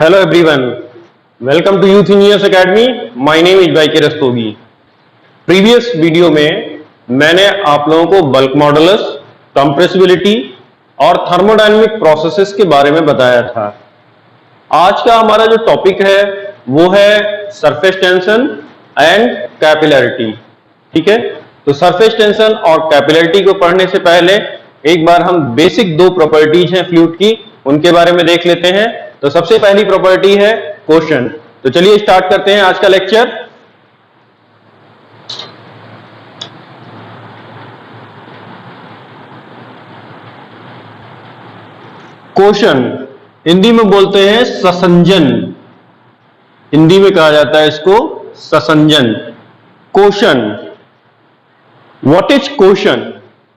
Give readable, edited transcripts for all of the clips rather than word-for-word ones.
Hello everyone, welcome to Youth Engineers Academy. My name is YK Rastogi. Previous video में मैंने आप लोगों को बल्क मॉडुलस, कंप्रेसिबिलिटी और थर्मोडायनेमिक प्रोसेसेस के बारे में बताया था। आज का हमारा जो टॉपिक है वो है सरफेस टेंशन एंड कैपिलरिटी। ठीक है, तो सरफेस टेंशन और कैपिलरिटी को पढ़ने से पहले एक बार हम बेसिक दो प्रॉपर्टीज हैं फ्लूइड की, उनके बारे में देख लेते हैं। तो सबसे पहली प्रॉपर्टी है कोशन। तो चलिए स्टार्ट करते हैं आज का लेक्चर। कोशन हिंदी में बोलते हैं ससंजन, हिंदी में कहा जाता है इसको ससंजन। Cohesion, what is cohesion?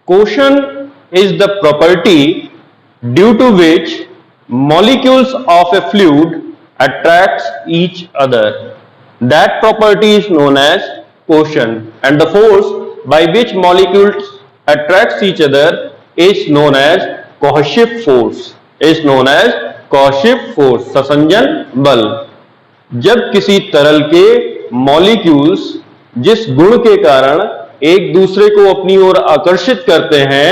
Cohesion is the property due to which molecules of a fluid attracts each other. That property is known as cohesion, and the force by which molecules attracts each other is known as cohesive force. Is known as cohesive force. ससंजन बल। जब किसी तरल के molecules जिस गुण के कारण एक दूसरे को अपनी ओर आकर्षित करते हैं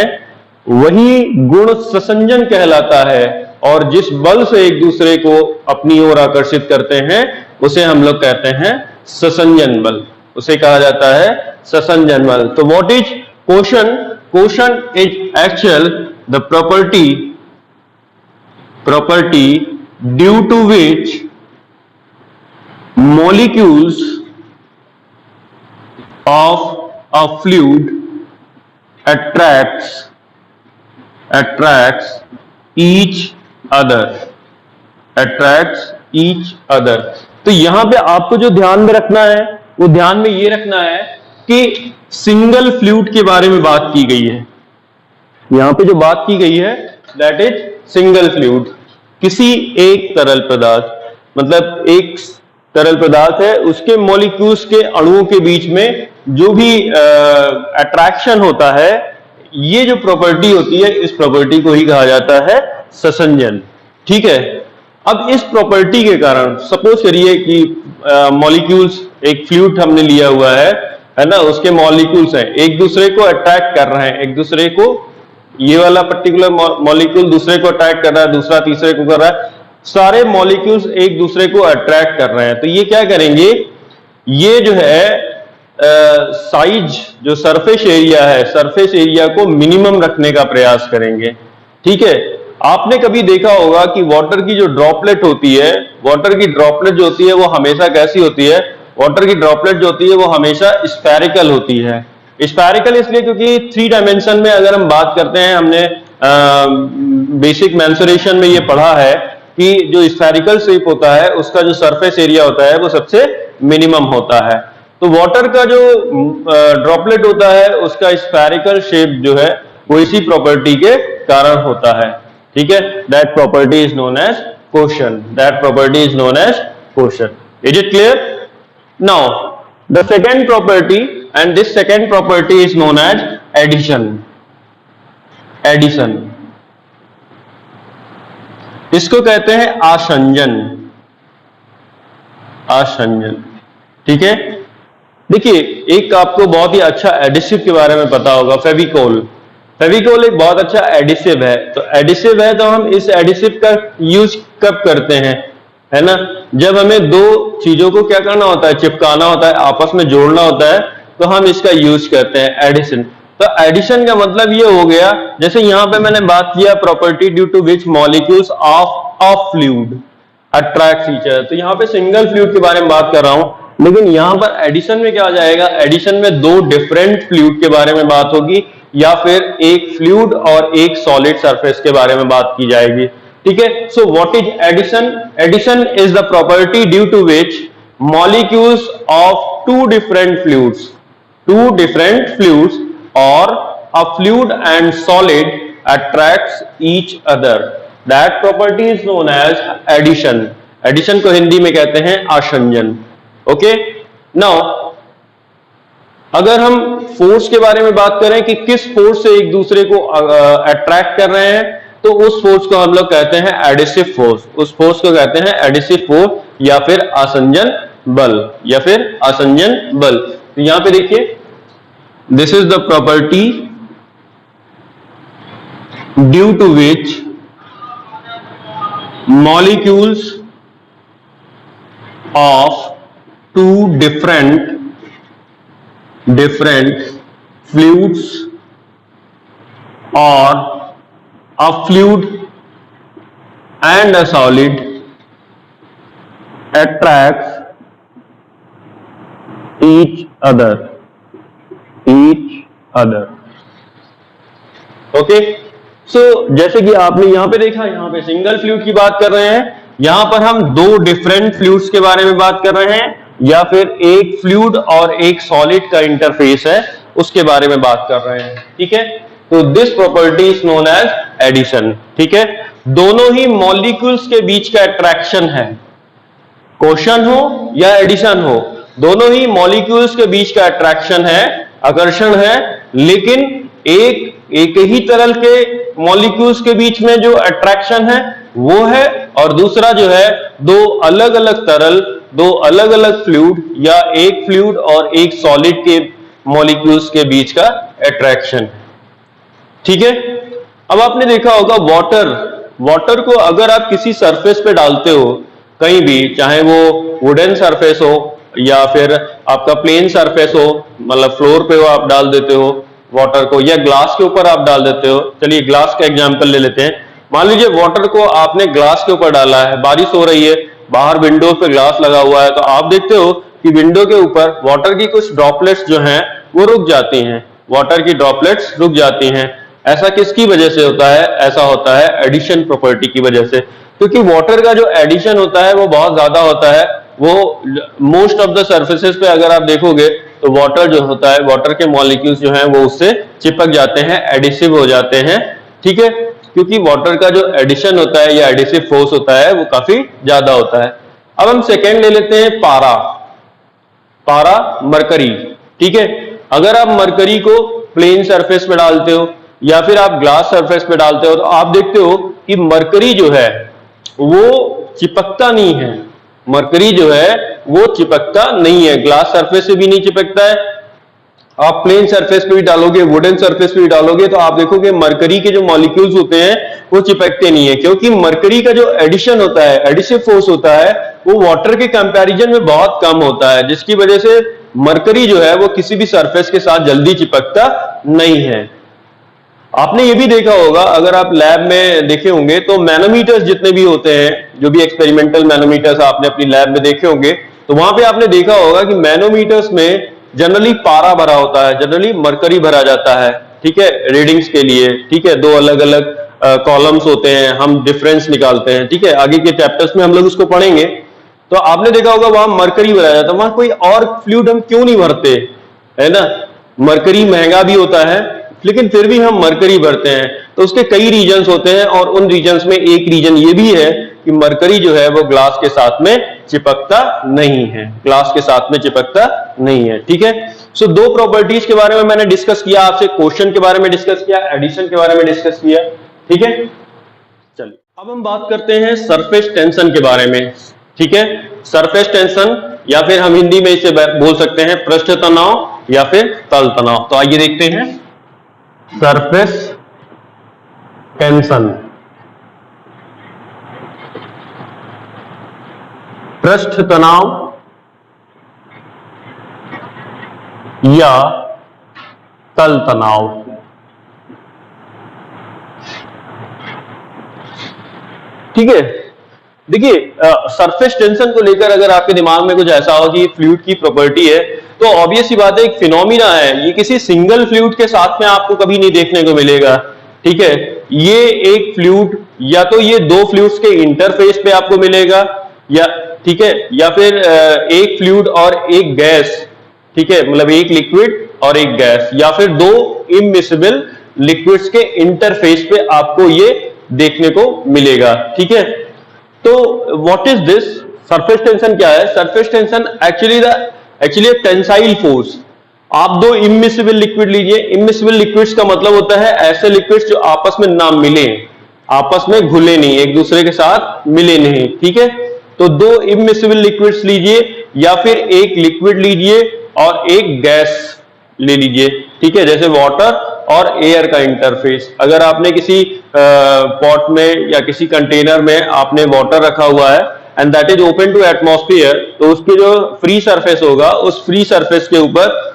वही गुण ससंजन कहलाता है, और जिस बल से एक दूसरे को अपनी ओर आकर्षित करते हैं उसे हम लोग कहते हैं ससंजन बल, उसे कहा जाता है ससंजन बल। तो what is cohesion? Cohesion is actual the property due to which molecules of a fluid attracts each other। तो यहां पे आपको जो ध्यान में रखना है वो ध्यान में ये रखना है कि सिंगल फ्लूइड के बारे में बात की गई है। यहां पे जो बात की गई है दैट इज सिंगल फ्लूइड। किसी एक तरल पदार्थ, मतलब एक तरल पदार्थ है, उसके मॉलिक्यूल्स के अणुओं के बीच में जो भी अट्रैक्शन होता है, ये जो प्रॉपर्टी होती है इस प्रॉपर्टी को ही कहा जाता है ससंजन। ठीक है, अब इस प्रॉपर्टी के कारण सपोज करिए कि मॉलिक्यूल्स, एक फ्लूइड हमने लिया हुआ है ना, उसके मॉलिक्यूल्स हैं एक दूसरे को अट्रैक्ट कर रहे हैं, एक दूसरे को, ये वाला पर्टिकुलर मॉलिक्यूल दूसरे को अट्रैक्ट कर रहा है, दूसरा तीसरे को कर रहा है, सारे मॉलिक्यूल्स एक दूसरे को अट्रैक्ट कर रहे हैं। तो ये क्या करेंगे, ये जो है साइज, जो सरफेस एरिया है, सरफेस एरिया को मिनिमम रखने का प्रयास करेंगे। ठीक है, आपने कभी देखा होगा कि वाटर की जो ड्रॉपलेट होती है, वाटर की ड्रॉपलेट जो होती है वो हमेशा कैसी होती है? वाटर की ड्रॉपलेट जो होती है वो हमेशा स्फेरिकल होती है। स्फेरिकल इसलिए क्योंकि 3 डायमेंशन में अगर हम बात करते हैं, हमने बेसिक मेंसुरेशन में ये पढ़ा है कि जो स्फेरिकल शेप होता है उसका जो सरफेस एरिया होता है वो सबसे मिनिमम होता है। तो वाटर का जो ड्रॉपलेट होता है उसका स्फेरिकल शेप जो है वो इसी प्रॉपर्टी के कारण होता है। ठीक है, that property is known as cohesion. That property is known as cohesion. Is it clear? Now the second property, and this second property is known as adhesion. Adhesion, इसको कहते हैं आसंजन। आसंजन, ठीक है। देखिए, एक आपको बहुत ही अच्छा एडिसिव के बारे में पता होगा, फेविकोल। फेविकोल एक बहुत अच्छा एडिसिव है। तो एडिसिव है तो हम इस एडिसिव का यूज कब करते हैं, है ना? जब हमें दो चीजों को क्या करना होता है, चिपकाना होता है, आपस में जोड़ना होता है, तो हम इसका यूज करते हैं एडिशन। तो एडिशन का मतलब ये हो गया, जैसे यहां पे मैंने बात किया property due to which molecules of a fluid attracts each other, तो यहां पे सिंगल फ्लूइड के बारे में बात कर रहा हूं, लेकिन यहां पर एडिशन में क्या आ जाएगा? एडिशन में दो डिफरेंट फ्लूइड के बारे में बात होगी, या फिर एक फ्लूइड और एक सॉलिड सरफेस के बारे में बात की जाएगी। ठीक है, so what is adhesion? Adhesion is the property due to which molecules of two different fluids और a fluid and solid attracts each other. That property is known as addition. Addition को हिंदी में कहते हैं आसंजन। ओके, नाउ अगर हम force के बारे में बात करें कि किस फोर्स से एक दूसरे को अट्रैक्ट कर रहे हैं, तो उस फोर्स को हम लोग कहते हैं एडिसिव फोर्स, उस फोर्स को कहते हैं एडिसिव फोर्स या फिर आसंजन बल, या फिर आसंजन बल। तो यहां पे देखिए, this is the property due to which molecules of two different fluids or a fluid and a solid attracts each other. Okay, so जैसे कि आपने यहां पे देखा, यहां पे सिंगल फ्लूइड की बात कर रहे हैं, यहां पर हम दो डिफरेंट फ्लूइड्स के बारे में बात कर रहे हैं, या फिर एक फ्लूइड और एक सॉलिड का इंटरफेस है उसके बारे में बात कर रहे हैं। ठीक है, तो this property is known as adhesion. ठीक है, दोनों ही मॉलिक्यूल्स के बीच का अट्रैक्शन है, क्वेश्चन हो या एडिशन हो, दोनों ही मॉलिक्यूल्स के बीच का अट्रैक्शन है, आकर्षण है, लेकिन एक ही तरल के मॉलिक्यूल्स के बीच में जो अट्रैक्शन है वो है, और दूसरा जो है दो अलग अलग तरल, दो अलग अलग फ्लूइड या एक फ्लूइड और एक सॉलिड के मॉलिक्यूल्स के बीच का अट्रैक्शन। ठीक है, अब आपने देखा होगा वाटर को अगर आप किसी सरफेस पे डालते हो कहीं भी, चाहे वो वुडन सरफेस हो या फिर आपका प्लेन सरफेस हो, मतलब फ्लोर पे हो आप डाल देते हो वाटर को, या ग्लास के ऊपर आप डाल देते हो। चलिए ग्लास का एग्जांपल ले लेते हैं। मान लीजिए वाटर को आपने ग्लास के ऊपर डाला है, बारिश हो रही है, बाहर विंडो पे ग्लास लगा हुआ है, तो आप देखते हो कि विंडो के ऊपर वाटर की कुछ ड्रॉपलेट्स जो हैं वो रुक जाती हैं, वाटर की ड्रॉपलेट्स रुक जाती हैं। ऐसा किसकी वजह से होता है? ऐसा होता है एडिशन प्रॉपर्टी की वजह से, क्योंकि वाटर का जो एडिशन होता है वो बहुत ज्यादा होता है। वो मोस्ट ऑफ द सर्फेसेस पे अगर आप देखोगे तो वाटर जो होता है, वाटर के मॉलिक्यूल्स जो हैं वो उससे चिपक जाते हैं, एडिसिव हो जाते हैं। ठीक है, क्योंकि वाटर का जो एडिशन होता है या एडिसिव फोर्स होता है वो काफी ज्यादा होता है। अब हम सेकेंड ले लेते हैं पारा मरकरी। ठीक है, अगर आप मरकरी को प्लेन सरफेस पे डालते हो या फिर आप ग्लास सरफेस पे डालते हो तो आप देखते हो कि मरकरी जो है वो चिपकता नहीं है, मरकरी जो है वो चिपकता नहीं है, ग्लास सरफेस से भी नहीं चिपकता है। आप प्लेन सरफेस पे भी डालोगे, वुडन सरफेस पे भी डालोगे तो आप देखोगे मरकरी के जो मॉलिक्यूल्स होते हैं वो चिपकते नहीं है, क्योंकि मरकरी का जो एडिशन होता है, एडिसिव फोर्स होता है, वो वाटर के कंपैरिजन में बहुत कम होता है, जिसकी वजह से मरकरी जो है वो किसी भी सरफेस के साथ जल्दी चिपकता नहीं है। आपने ये भी देखा होगा, अगर आप लैब में देखे होंगे तो मैनोमीटर्स जितने भी होते हैं, जो भी एक्सपेरिमेंटल मैनोमीटर्स आपने अपनी लैब में देखे होंगे, तो वहां पे आपने देखा होगा कि मैनोमीटर्स में जनरली पारा भरा होता है, जनरली मरकरी भरा जाता है। ठीक है, रीडिंग्स के लिए। ठीक है, दो अलग अलग कॉलम्स होते हैं, हम डिफरेंस निकालते हैं। ठीक है, आगे के चैप्टर्स में हम लोग उसको पढ़ेंगे। तो आपने देखा होगा वहां मरकरी भरा जाता है, वहां कोई और फ्लूइड हम क्यों नहीं भरते, है ना? मरकरी महंगा भी होता है लेकिन फिर भी हम मरकरी भरते हैं। तो उसके कई रीजंस होते हैं, और उन रीजंस में एक रीजन ये भी है कि मरकरी जो है वो ग्लास के साथ में चिपकता नहीं है, ग्लास के साथ में चिपकता नहीं है। ठीक है, सो दो प्रॉपर्टीज के बारे में मैंने डिस्कस किया, आपसे क्वेश्चन के बारे में डिस्कस किया, एडिशन के बारे में डिस्कस किया। ठीक है, चलिए अब हम बात करते हैं सरफेस टेंशन के बारे में। ठीक है, सरफेस टेंशन या फिर हम हिंदी में इसे बोल सकते हैं पृष्ठ तनाव या फिर तल तनाव। तो आइए देखते हैं सरफेस टेंशन, पृष्ठ तनाव या तल तनाव। ठीक है, देखिए सरफेस टेंशन को लेकर अगर आपके दिमाग में कुछ ऐसा हो कि फ्लूइड की प्रॉपर्टी है, तो ऑब्वियस सी बात है एक फिनोमिना है, ये किसी सिंगल फ्लूइड के साथ में आपको कभी नहीं देखने को मिलेगा। ठीक है, ये एक फ्लूइड या तो ये दो फ्लूइड्स के इंटरफेस पे आपको मिलेगा, या ठीक है, या फिर एक फ्लूइड और एक गैस, ठीक है, मतलब एक लिक्विड और एक गैस, या फिर दो इमिसिबल लिक्विड्स के इंटरफेस पे आपको ये देखने को मिलेगा। ठीक है, तो what is this surface tension? क्या है surface tension? Actually tensile force. आप दो इमिसिबल लिक्विड लीजिए, इमिसिबल लिक्विड्स का मतलब होता है ऐसे लिक्विड्स जो आपस में ना मिले, आपस में घुले नहीं, एक दूसरे के साथ मिले नहीं, ठीक है। तो दो इमिसिबल लिक्विड्स लीजिए या फिर एक लिक्विड लीजिए और एक गैस ले लीजिए, ठीक है। जैसे वाटर और एयर का इंटरफेस, अगर आपने किसी पॉट में या किसी कंटेनर में आपने वाटर रखा हुआ है and that is open to atmosphere, तो उसकी जो फ्री सरफेस होगा, उस फ्री सरफेस के ऊपर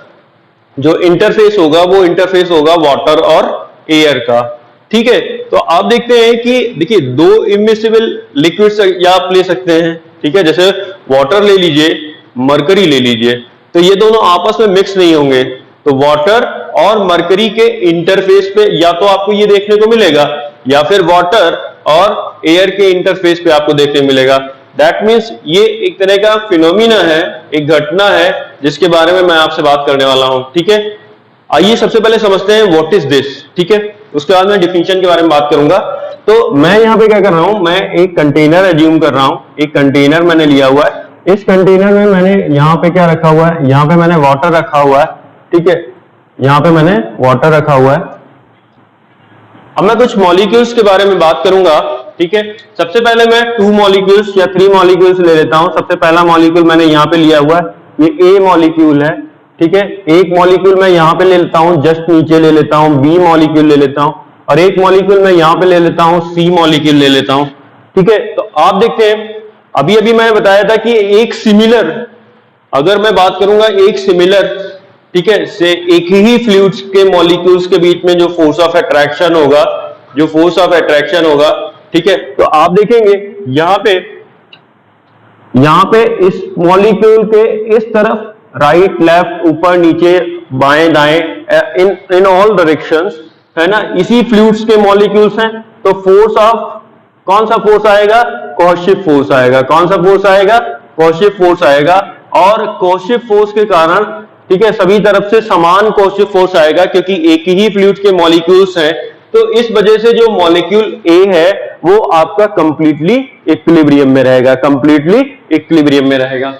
जो इंटरफेस होगा वो इंटरफेस होगा वाटर और एयर का, ठीक है। तो आप देखते हैं कि देखिए दो इमिसिबल लिक्विड्स या आप ले सकते हैं, ठीक है। जैसे वाटर ले लीजिए, मरकरी ले लीजिए, तो ये दोनों आपस में मिक्स नहीं होंगे, तो वाटर और मरकरी के इंटरफेस पे या तो आपको ये देखने को मिलेगा या फिर वाटर और एयर के इंटरफेस पे आपको देखने को मिलेगा। दैट मीन्स ये एक तरह का फिनोमिना है, एक घटना है जिसके बारे में मैं आपसे बात करने वाला हूं, ठीक है। आइए सबसे पहले समझते हैं व्हाट इज दिस, ठीक है। उसके बाद मैं डिफिनेशन के बारे में बात करूंगा। तो मैं यहाँ पे क्या कर रहा हूं, मैं एक कंटेनर एज्यूम कर रहा हूं, एक कंटेनर मैंने लिया हुआ है। इस कंटेनर में मैंने यहाँ पे क्या रखा हुआ है, यहाँ पे मैंने वाटर रखा हुआ है, ठीक है। यहाँ पे मैंने वाटर रखा हुआ है। अब मैं कुछ मॉलिक्यूल्स के बारे में बात करूंगा, ठीक है। सबसे पहले मैं 2 मॉलिक्यूल्स या 3 मॉलिक्यूल्स ले लेता हूं। सबसे पहला मॉलिक्यूल मैंने यहाँ पे लिया हुआ है, ये ए मॉलिक्यूल है, ठीक है। एक मॉलिक्यूल मैं यहाँ पे ले लेता हूँ, जस्ट नीचे ले लेता हूँ, बी मॉलिक्यूल ले लेता हूँ, और एक मॉलिक्यूल मैं यहाँ पे ले लेता हूँ, सी मॉलिक्यूल ले लेता हूँ, ठीक है। तो आप देखते हैं अभी अभी मैंने बताया था कि एक सिमिलर, अगर मैं बात करूंगा एक सिमिलर, ठीक है, से एक ही फ्लूइड्स के मॉलिक्यूल्स के बीच में जो फोर्स ऑफ अट्रैक्शन होगा, जो फोर्स ऑफ अट्रैक्शन होगा, ठीक है। तो आप देखेंगे यहाँ पे इस मॉलिक्यूल के इस तरफ राइट लेफ्ट ऊपर नीचे बाएं दाएं इन ऑल डायरेक्शंस, है ना, इसी फ्लूइड्स के मॉलिक्यूल्स हैं। तो फोर्स ऑफ, कौन सा फोर्स आएगा, कॉशिफ फोर्स आएगा। कौन सा फोर्स आएगा, कॉशिफ फोर्स आएगा। और कॉशिफ फोर्स के कारण, ठीक है, सभी तरफ से समान कॉशिफ फोर्स आएगा क्योंकि एक ही फ्लूइड के मॉलिक्यूल्स हैं। तो इस वजह से जो मॉलिक्यूल ए है वो आपका कंप्लीटली इक्विलिब्रियम में रहेगा, कंप्लीटली इक्विलिब्रियम में रहेगा।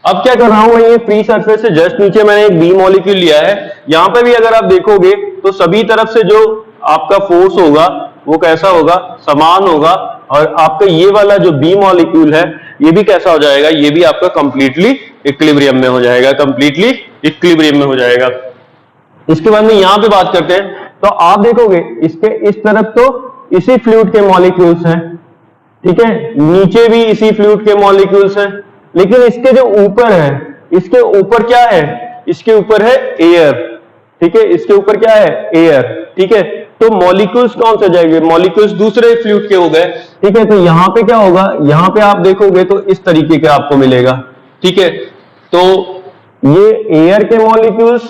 अब क्या कर रहा हूं मैं, ये फ्री सरफेस से जस्ट नीचे मैंने एक बी मॉलिक्यूल लिया है। यहां पे भी अगर आप देखोगे तो सभी तरफ से जो आपका फोर्स होगा वो कैसा होगा, समान होगा। और आपका ये वाला जो बी मॉलिक्यूल है ये भी कैसा हो जाएगा, ये भी आपका कंप्लीटली इक्विलिब्रियम में हो जाएगा, कंप्लीटली इक्विलिब्रियम में हो जाएगा। इसके बाद में यहां पे बात करते हैं, तो आप देखोगे इसके इस तरफ तो इसी फ्लूइड के मॉलिक्यूल्स हैं, ठीक है, नीचे भी इसी फ्लूइड के मॉलिक्यूल्स हैं, लेकिन इसके जो ऊपर है, इसके ऊपर क्या है, इसके ऊपर है एयर, ठीक है, इसके ऊपर क्या है, एयर, ठीक है। तो मॉलिक्यूल्स कौन से जाएंगे, मॉलिक्यूल्स दूसरे फ्लूइड के हो गए, ठीक है। तो यहां पे क्या होगा, यहां पे आप देखोगे तो इस तरीके का आपको मिलेगा, ठीक है। तो ये एयर के मॉलिक्यूल्स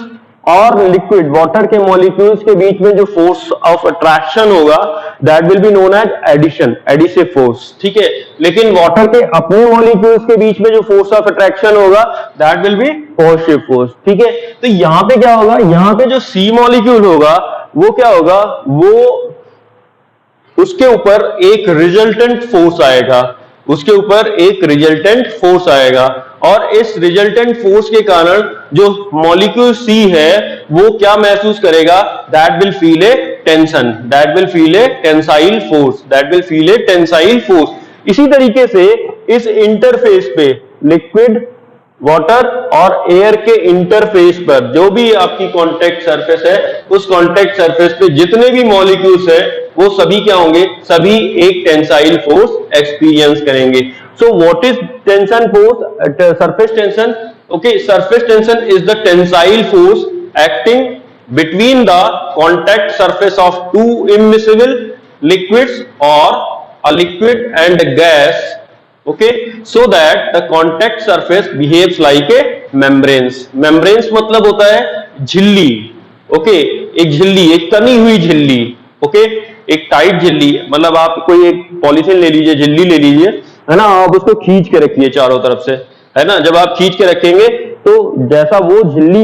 और लिक्विड वाटर के मॉलिक्यूल्स के बीच में जो फोर्स ऑफ अट्रैक्शन होगा that will be known as adhesion, adhesive force, ठीक है। लेकिन वाटर के अपने मॉलिक्यूल्स के बीच में जो फोर्स ऑफ अट्रैक्शन होगा दैट विल बी कॉशिव फोर्स, ठीक है। तो यहां पे क्या होगा, यहां पे जो सी मॉलिक्यूल होगा वो क्या होगा, वो उसके ऊपर एक रिजल्टेंट फोर्स आएगा, उसके ऊपर एक रिजल्टेंट फोर्स आएगा। और इस रिजल्टेंट फोर्स के कारण जो मॉलिक्यूल सी है वो क्या महसूस करेगा, that will feel a tension, that will feel a tensile force, that will feel a tensile force. इसी तरीके से इस इंटरफेस पे लिक्विड, वाटर और एयर के इंटरफेस पर जो भी आपकी कांटेक्ट सरफेस है, उस कांटेक्ट सरफेस पे जितने भी मॉलिक्यूल्स है वो सभी क्या होंगे, सभी एक टेंसाइल फोर्स एक्सपीरियंस करेंगे। सो what is tension force, surface tension, okay, surface tension is the tensile force acting between the contact surface of two immiscible liquids or a liquid and a gas, okay, so that the contact surface behaves like a membranes. membranes मतलब होता है झिल्ली, okay, एक झिल्ली, एक तनी हुई झिल्ली, ओके, एक टाइट झिल्ली, मतलब आप कोई एक पॉलीथिन ले लीजिए, झिल्ली ले लीजिए, है ना, आप उसको खींच के रखिए चारों तरफ से, है ना। जब आप खींच के रखेंगे तो जैसा वो झिल्ली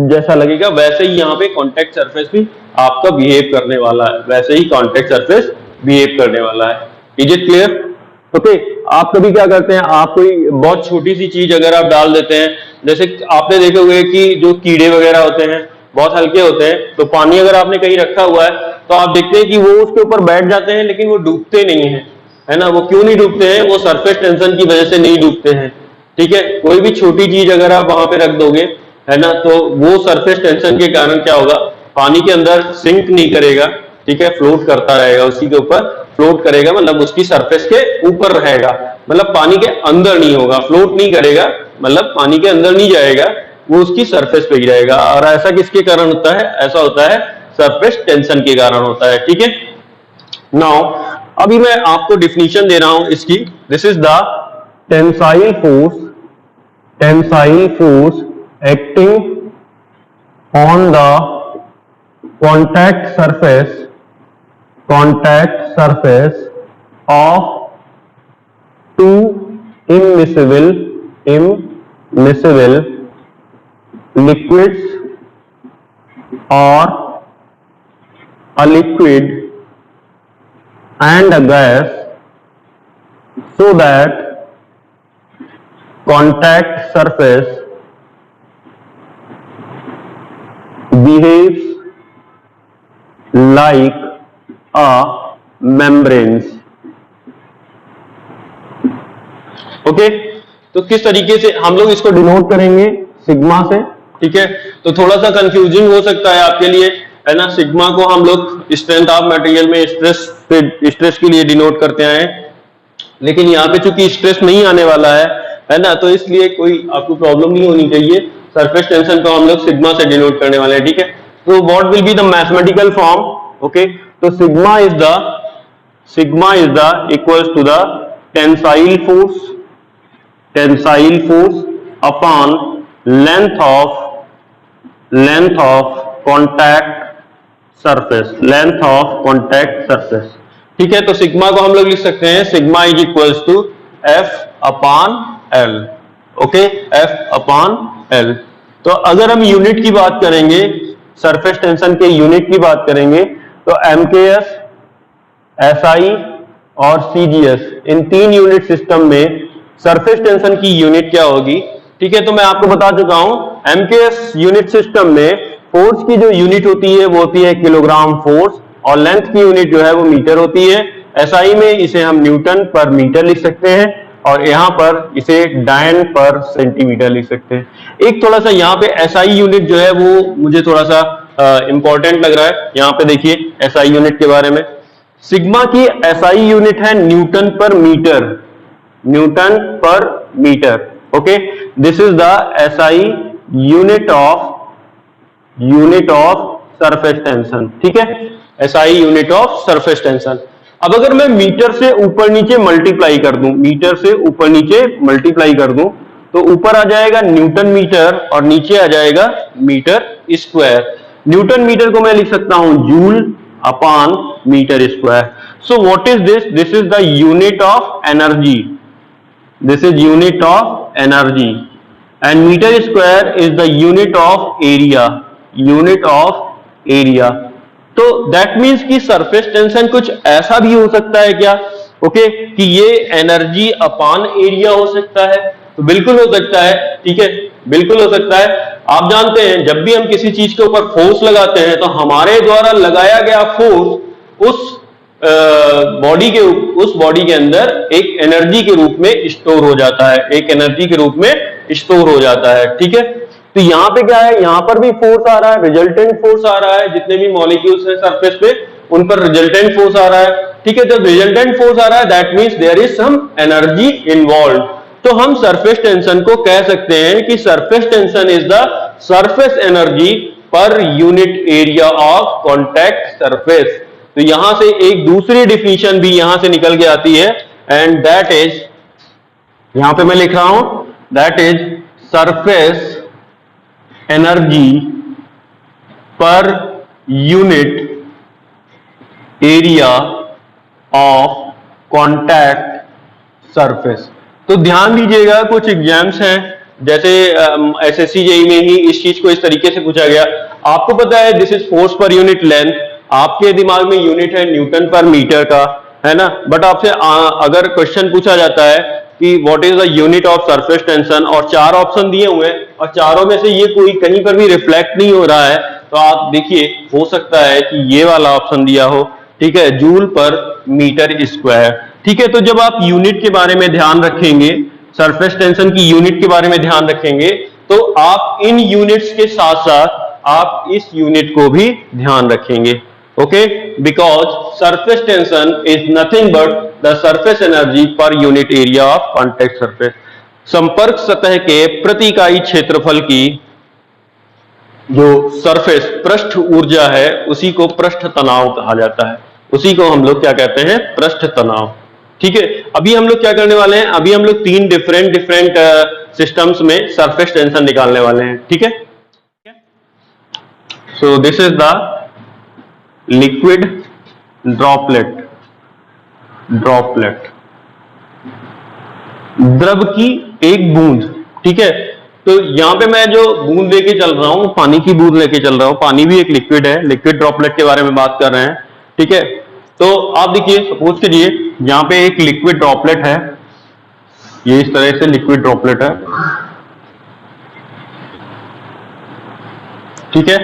जैसा लगेगा वैसे ही यहाँ पे कांटेक्ट सरफेस भी आपका बिहेव करने वाला है, वैसे ही कांटेक्ट सरफेस बिहेव करने वाला है। Is it clear, okay. आप कभी क्या करते हैं, आप कोई बहुत छोटी सी चीज अगर आप डाल देते हैं, जैसे आपने देखे हुए कि जो कीड़े वगैरह होते हैं बहुत हल्के होते हैं, तो पानी अगर आपने कहीं रखा हुआ है तो आप देखते हैं कि वो उसके ऊपर बैठ जाते हैं लेकिन वो डूबते नहीं है, है ना। वो क्यों नहीं डूबते हैं? वो सरफेस टेंशन की वजह से नहीं डूबते हैं, ठीक है। कोई भी छोटी चीज अगर आप वहां पे रख दोगे, है ना, तो वो सरफेस टेंशन के कारण क्या होगा, पानी के अंदर सिंक नहीं करेगा, ठीक है, फ्लोट करता रहेगा, उसी के ऊपर फ्लोट करेगा, मतलब उसकी सरफेस के ऊपर रहेगा, मतलब पानी के अंदर नहीं होगा, फ्लोट नहीं करेगा, मतलब पानी के अंदर नहीं जाएगा, वो उसकी सरफेस पे ही रहेगा। और ऐसा किसके कारण होता है? ऐसा होता है सरफेस टेंशन के कारण होता है, ठीक है। नाउ अभी मैं आपको डिफिनीशन दे रहा हूं इसकी। This is the tensile force acting on the contact surface of two immiscible liquids or a liquid and a gas, so that contact surface behaves like a membrane. Okay, तो किस तरीके से हम लोग इसको डिनोट करेंगे? सिग्मा से, ठीक है। तो थोड़ा सा कंफ्यूजिंग हो सकता है आपके लिए, है ना। सिग्मा को हम लोग स्ट्रेंथ ऑफ मटेरियल में स्ट्रेस के लिए डिनोट करते हैं, लेकिन यहाँ पे चूंकि स्ट्रेस नहीं आने वाला है ना, तो इसलिए कोई आपको प्रॉब्लम नहीं होनी चाहिए। सरफेस टेंशन को हम लोग सिग्मा से डिनोट करने वाले हैं, ठीक है। तो what will be the mathematical form? Okay, तो sigma is the equals to the tensile force upon length of contact surface, ठीक है। तो सिग्मा को हम लोग लिख सकते हैं, sigma is equals to F upon L, okay, F upon L. तो अगर हम यूनिट की बात करेंगे, सरफेस टेंशन के यूनिट की बात करेंगे, तो एमकेएस, एसआई और सीजीएस, इन तीन यूनिट सिस्टम में सरफेस टेंशन की यूनिट क्या होगी, ठीक है। तो मैं आपको बता चुका हूं, एमकेएस यूनिट सिस्टम में फोर्स की जो यूनिट होती है वो होती है किलोग्राम फोर्स, और लेंथ की यूनिट जो है वो मीटर होती है। एसआई में इसे हम न्यूटन पर मीटर लिख सकते हैं, और यहां पर इसे डायन पर सेंटीमीटर लिख सकते हैं। एक थोड़ा सा यहाँ पे एसआई यूनिट जो है वो मुझे थोड़ा सा इंपॉर्टेंट लग रहा है। यहाँ पे देखिए एसआई यूनिट के बारे में, सिग्मा की एसआई यूनिट है न्यूटन पर metre, okay. This is the SI unit of surface tension, ठीक है, SI unit of surface tension. अब अगर मैं मीटर से ऊपर नीचे मल्टीप्लाई कर दूं, तो ऊपर आ जाएगा न्यूटन मीटर और नीचे आ जाएगा मीटर स्क्वायर। न्यूटन मीटर को मैं लिख सकता हूं joule upon metre square. So what is this? This is the unit of energy, and metre square is the unit of area. तो दैट मीन्स कि सरफेस टेंशन कुछ ऐसा भी हो सकता है क्या? ओके, कि ये एनर्जी अपॉन एरिया हो सकता है। तो बिल्कुल हो सकता है, ठीक है, बिल्कुल हो सकता है। आप जानते हैं जब भी हम किसी चीज के ऊपर फोर्स लगाते हैं तो हमारे द्वारा लगाया गया फोर्स उस बॉडी के अंदर एक एनर्जी के रूप में स्टोर हो जाता है, ठीक है। तो यहां पे क्या है? यहां पर भी फोर्स आ रहा है, रिजल्टेंट फोर्स आ रहा है, जितने भी मॉलिक्यूल्स हैं सरफेस पे उन पर रिजल्टेंट फोर्स आ रहा है, ठीक है। जब रिजल्टेंट फोर्स आ रहा है that means there is some energy involve. तो हम सरफेस टेंशन को कह सकते हैं कि surface tension is the surface energy per unit area of contact surface. तो यहां से एक दूसरी डिफिनीशन भी यहां से निकल के आती है, एंड दैट इज, यहां पे मैं लिख रहा हूं, that is surface energy per unit area of contact surface. तो ध्यान दीजिएगा, कुछ एग्जाम्स हैं जैसे एसएससी जेईई में ही इस चीज को इस तरीके से पूछा गया। आपको पता है this is force per unit length, आपके दिमाग में यूनिट है न्यूटन पर मीटर का, है ना। बट आपसे अगर क्वेश्चन पूछा जाता है कि what is the unit of surface tension, और चार ऑप्शन दिए हुए हैं और चारों में से ये कोई कहीं पर भी रिफ्लेक्ट नहीं हो रहा है, तो तो आप देखिए हो सकता है कि ये वाला ऑप्शन दिया हो, ठीक है, जूल पर मीटर स्क्वायर। ठीक है, तो जब आप यूनिट के बारे में ध्यान रखेंगे, सरफेस टेंशन की यूनिट के बारे में ध्यान रखेंगे, तो आप इन यूनिट्स के साथ साथ आप इस यूनिट को भी ध्यान रखेंगे। Okay, because surface tension is nothing but the surface energy per unit area of contact surface. संपर्क सतह के प्रति इकाई क्षेत्रफल की जो सरफेस पृष्ठ ऊर्जा है उसी को पृष्ठ तनाव कहा जाता है, उसी को हम लोग क्या कहते हैं, पृष्ठ तनाव। ठीक है, अभी हम लोग क्या करने वाले हैं, अभी हम लोग तीन डिफरेंट सिस्टम्स में सरफेस टेंशन निकालने वाले हैं। ठीक है, so this is the liquid droplet, द्रव की एक बूंद। ठीक है, तो यहां पे मैं जो बूंद लेके चल रहा हूं, पानी की बूंद लेके चल रहा हूं, पानी भी एक लिक्विड है, लिक्विड ड्रॉपलेट के बारे में बात कर रहे हैं। ठीक है, तो आप देखिए, सपोज करिए यहां पे एक लिक्विड ड्रॉपलेट है, ये इस तरह से लिक्विड ड्रॉपलेट है। ठीक है,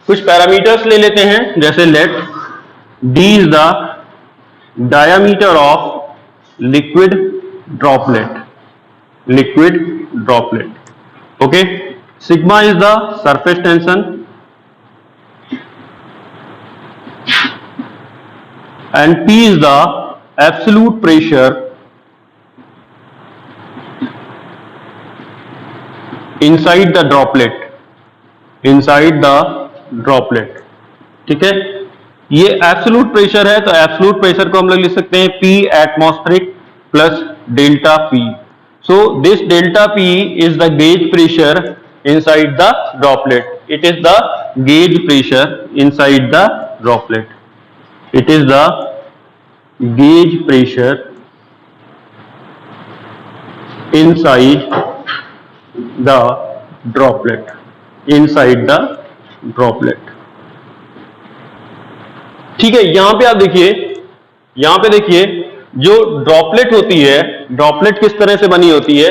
कुछ पैरामीटर्स ले लेते हैं, जैसे let D is the diameter of liquid droplet. Okay, sigma is the surface tension and P is the absolute pressure inside the droplet, ठीक है, ये एब्सोल्यूट प्रेशर है, तो एब्सोल्यूट प्रेशर को हम लोग लिख सकते हैं P atmospheric plus delta P। So this delta P is the gauge pressure inside the droplet, it is the gauge pressure inside the droplet, it is the gauge pressure inside the droplet, ठीक है। यहां पे आप देखिए, जो droplet होती है, droplet किस तरह से बनी होती है,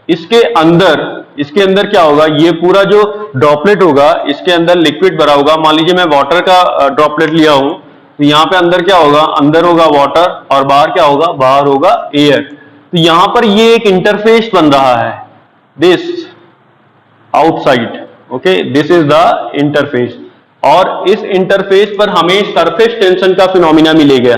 इसके अंदर क्या होगा, ये पूरा जो ड्रॉपलेट होगा इसके अंदर लिक्विड भरा होगा। मान लीजिए मैं वाटर का ड्रॉपलेट लिया हूं, तो यहां पे अंदर क्या होगा, अंदर होगा वाटर और बाहर क्या होगा, बाहर होगा एयर। तो यहां पर ये एक इंटरफेस बन रहा है, this outside, okay, this is the interface, और इस इंटरफेस पर हमें सरफेस टेंशन का फिनोमिना मिलेगा।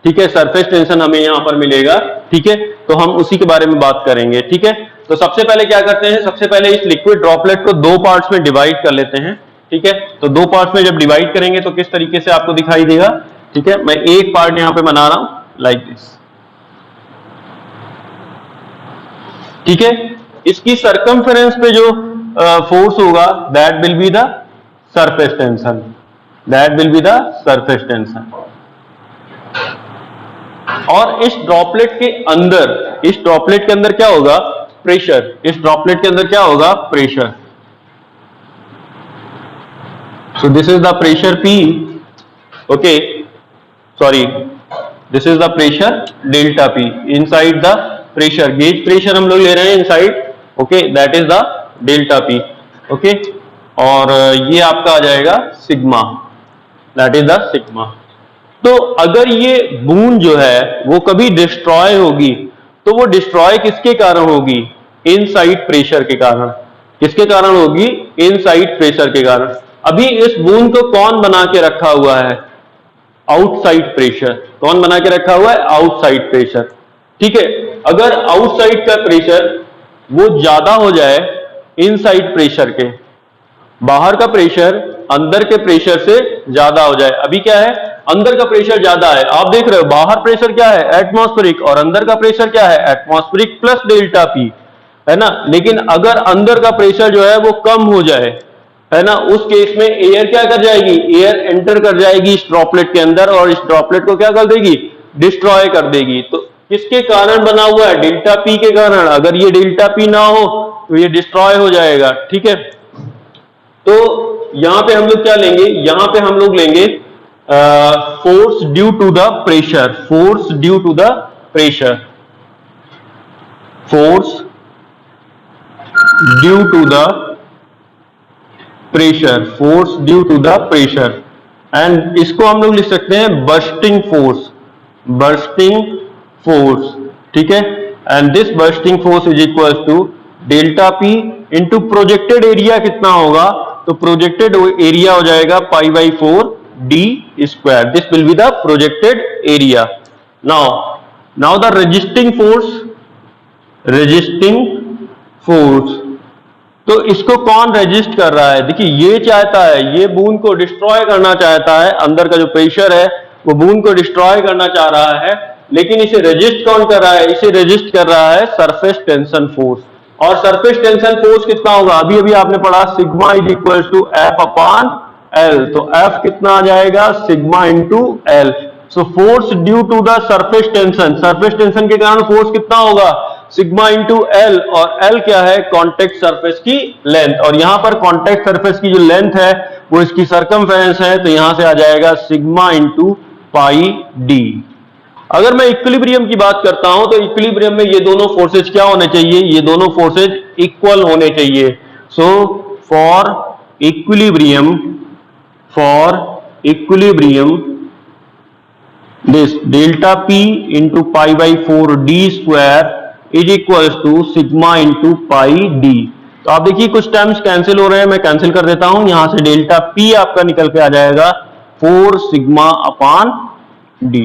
ठीक है, सरफेस टेंशन हमें यहां पर मिलेगा। ठीक है, तो हम उसी के बारे में बात करेंगे। ठीक है, तो सबसे पहले क्या करते हैं, सबसे पहले इस लिक्विड ड्रॉपलेट को दो पार्ट्स में डिवाइड कर लेते हैं। ठीक है, तो दो पार्ट्स में जब डिवाइड करेंगे तो किस तरीके से आपको दिखाई देगा। ठीक है, मैं एक पार्ट यहां पे बना रहा हूं लाइक दिस। ठीक है, इसकी सरकमफेरेंस पे जो फोर्स होगा that will be the surface tension, और इस ड्रॉपलेट के अंदर क्या होगा, प्रेशर। इस ड्रॉपलेट के अंदर क्या होगा, pressure. So this is the pressure P, okay, sorry, this is the pressure delta P inside the pressure, gauge pressure हम लोग ले रहे हैं inside, okay, that is the delta P, okay, और ये आपका आ जाएगा sigma, that is the sigma। तो अगर ये बूंद जो है वो कभी डिस्ट्रॉय होगी, तो वो डिस्ट्रॉय किसके कारण होगी, इनसाइड प्रेशर के कारण। किसके कारण होगी, इनसाइड प्रेशर के कारण। अभी इस बूंद को कौन बना के रखा हुआ है, आउटसाइड प्रेशर। कौन बना के रखा हुआ है, आउटसाइड प्रेशर। ठीक है, अगर आउटसाइड का प्रेशर वो ज्यादा हो जाए इनसाइड प्रेशर के, बाहर का प्रेशर अंदर के प्रेशर से ज्यादा हो जाए। अभी क्या है, अंदर का प्रेशर ज्यादा है, आप देख रहे हो बाहर प्रेशर क्या है, एटमॉस्फेरिक, और अंदर का प्रेशर क्या है, एटमॉस्फेरिक प्लस डेल्टा पी, है ना। लेकिन अगर अंदर का प्रेशर जो है वो कम हो जाए, है ना, उस केस में एयर क्या कर जाएगी, एयर एंटर कर जाएगी इस ड्रॉपलेट के अंदर, और इस ड्रॉपलेट को क्या कर देगी, डिस्ट्रॉय कर देगी। तो किसके कारण बना हुआ है, डेल्टा पी के कारण। अगर ये डेल्टा पी ना हो तो ये डिस्ट्रॉय हो जाएगा। ठीक है, तो यहां पे हम लोग क्या लेंगे, यहां पे हम लोग लेंगे force due to the pressure, force due to the pressure, force due to the pressure, force due to the pressure, and इसको हम लोग लिख सकते हैं बर्स्टिंग फोर्स, बर्स्टिंग फोर्स, ठीक है। And this bursting force is equal to delta P into projected area कितना होगा, तो प्रोजेक्टेड एरिया हो जाएगा pi by 4 D square, this will be the projected area. Now the resisting force, तो इसको कौन रेजिस्ट कर रहा है, देखिए ये चाहता है, ये बूंद को डिस्ट्रॉय करना चाहता है, अंदर का जो प्रेशर है वो बूंद को डिस्ट्रॉय करना चाह रहा है, लेकिन इसे रेजिस्ट कौन कर रहा है, इसे रेजिस्ट कर रहा है सरफेस टेंशन फोर्स। और सरफेस टेंशन फोर्स कितना होगा, अभी अभी आपने पढ़ा sigma is equal to F upon L, तो एफ कितना आ जाएगा, sigma into L. So force due to the surface tension के कारण फोर्स कितना होगा, सिग्मा इंटू एल, और एल क्या है, कॉन्टेक्ट सरफेस की लेंथ, और यहां पर कॉन्टेक्ट सरफेस की जो लेंथ है वो इसकी सरकमफेरेंस है, तो यहां से आ जाएगा सिग्मा इंटू पाई डी। अगर मैं इक्विलिब्रियम की बात करता हूं तो इक्विलिब्रियम में ये दोनों फोर्सेज क्या होने चाहिए, ये दोनों फोर्सेज इक्वल होने चाहिए। So for equilibrium this delta P into pi by 4 D square is equal to sigma into pi D. तो आप देखिए कुछ टर्म्स कैंसिल हो रहे हैं, मैं कैंसिल कर देता हूं, यहां से डेल्टा पी आपका निकल के आ जाएगा 4 sigma upon D,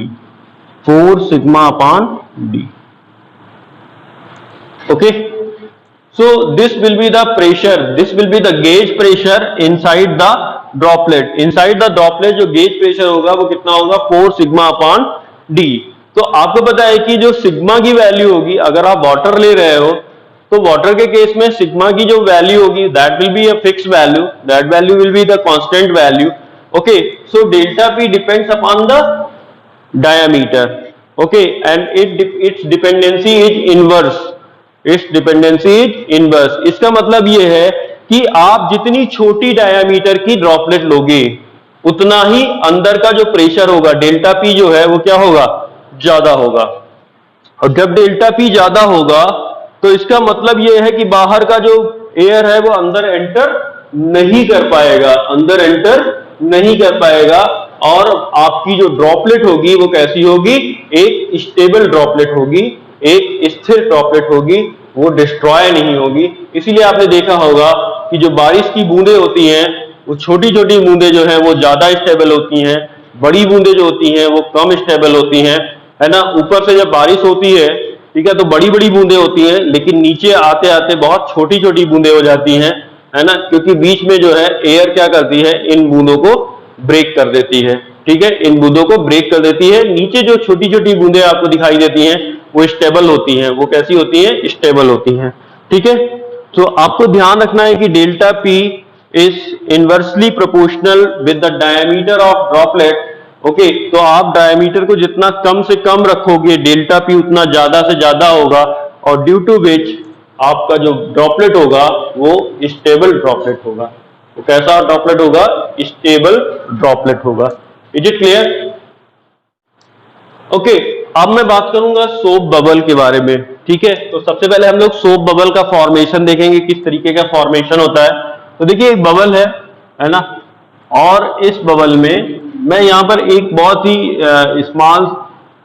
4 sigma upon D. Okay, so this will be the pressure, this will be the gauge pressure inside the droplet, जो गेज प्रेशर होगा वो कितना होगा, 4 सिग्मा अपॉन डी। तो आपको पता है कि जो सिग्मा की वैल्यू होगी, अगर आप वाटर ले रहे हो तो वाटर के केस में सिग्मा की जो वैल्यू होगी that will be a fixed value, that value will be the constant value. Okay, so delta P depends upon the diameter, okay, and its dependency is inverse, इसका मतलब ये है कि आप जितनी छोटी डायामीटर की ड्रॉपलेट लोगे उतना ही अंदर का जो प्रेशर होगा डेल्टा पी जो है वो क्या होगा, ज्यादा होगा। और जब डेल्टा पी ज्यादा होगा तो इसका मतलब ये है कि बाहर का जो एयर है वो अंदर एंटर नहीं कर पाएगा, और आपकी जो ड्रॉपलेट होगी वो कैसी होगी, एक स्टेबल ड्रॉपलेट होगी, एक स्थिर ड्रॉपलेट होगी, वो डिस्ट्रॉय नहीं होगी। इसीलिए आपने देखा होगा कि जो बारिश की बूंदें होती हैं वो छोटी छोटी बूंदें जो हैं वो ज्यादा स्टेबल होती हैं, बड़ी बूंदें जो होती हैं वो कम स्टेबल होती हैं, है ना। ऊपर से जब बारिश होती है, ठीक है, तो बड़ी बड़ी बूंदें होती हैं, लेकिन नीचे आते आते बहुत छोटी छोटी बूंदें हो जाती हैं, है ना, क्योंकि बीच में जो है एयर क्या करती है, इन बूंदों को ब्रेक कर देती है, ठीक है, इन बूंदों को ब्रेक कर देती है। नीचे जो छोटी छोटी बूंदें आपको दिखाई देती हैं वो स्टेबल होती हैं, वो कैसी होती हैं, स्टेबल होती हैं, ठीक है। तो आपको ध्यान रखना है कि delta P is inversely proportional with the diameter of droplet. Okay, तो आप डायमीटर को जितना कम से कम रखोगे डेल्टा पी उतना ज्यादा से ज्यादा होगा, और ड्यू टू विच आपका जो ड्रॉपलेट होगा वो स्टेबल ड्रॉपलेट होगा। वो कैसा ड्रॉपलेट होगा, स्टेबल ड्रॉपलेट होगा। Is it clear? ओके, अब मैं बात करूंगा सोप बबल के बारे में, ठीक है। तो सबसे पहले हम लोग सोप बबल का फॉर्मेशन देखेंगे, किस तरीके का फॉर्मेशन होता है। तो देखिए एक बबल है ना, और इस बबल में मैं यहाँ पर एक बहुत ही स्मॉल,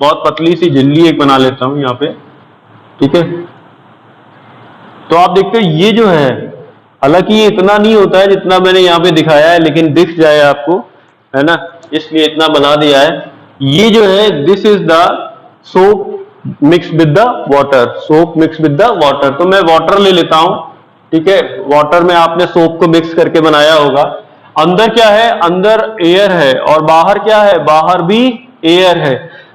बहुत पतली सी झिल्ली एक बना लेता हूं यहाँ पे, ठीक है। तो आप देखते हो ये जो है, हालांकि ये इतना नहीं होता है जितना मैंने यहाँ पे दिखाया है, लेकिन दिख जाए आपको, है ना, इसलिए इतना बना दिया है। ये जो है this is the soap mix with the water, soap mix with the water. तो मैं वाटर ले लेता हूं, ठीक है, वाटर में आपने सोप को मिक्स करके बनाया होगा। अंदर क्या है, अंदर एयर है, और बाहर क्या है, बाहर भी एयर है।